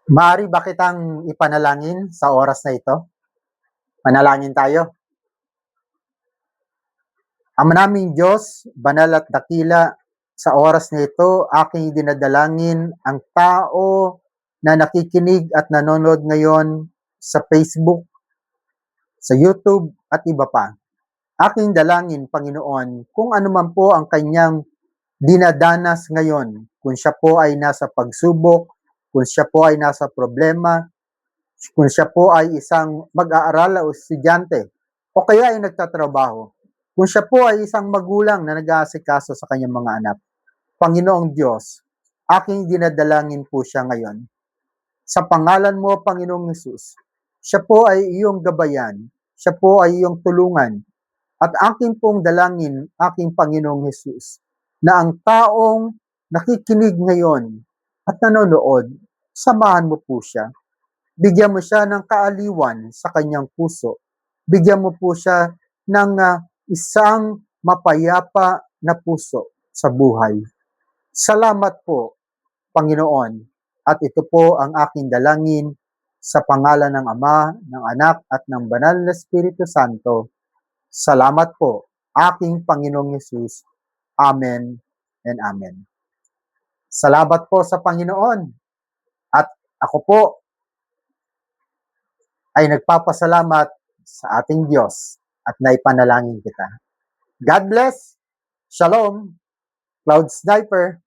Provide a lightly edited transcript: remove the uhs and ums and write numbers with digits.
Maaari ba kitang ipanalangin sa oras na ito? Manalangin tayo. Ama naming Diyos, banal at dakila, sa oras na ito, aking dinadalangin ang tao na nakikinig at nanonood ngayon sa Facebook, sa YouTube at iba pa. Aking dalangin, Panginoon, kung ano man po ang kanyang dinadanas ngayon, kung siya po ay nasa pagsubok, kung siya po ay nasa problema, kung siya po ay isang mag-aaral o estudyante, o kaya ay nagtatrabaho, kung siya po ay isang magulang na nag-aasikaso sa kanyang mga anak, Panginoong Diyos, aking dinadalangin po siya ngayon. Sa pangalan mo, Panginoong Hesus, siya po ay iyong gabayan, siya po ay iyong tulungan, at aking pong dalangin, aking Panginoong Hesus, na ang taong nakikinig ngayon at nanonood, samahan mo po siya. Bigyan mo siya ng kaaliwan sa kanyang puso. Bigyan mo po siya ng isang mapayapa na puso sa buhay. Salamat po, Panginoon. At ito po ang aking dalangin sa pangalan ng Ama, ng Anak, at ng Banal na Espiritu Santo. Salamat po, aking Panginoong Yesus. Amen and Amen. Salamat po sa Panginoon. At ako po ay nagpapasalamat sa ating Diyos at naipanalangin kita. God bless. Shalom. Cloud Sniper.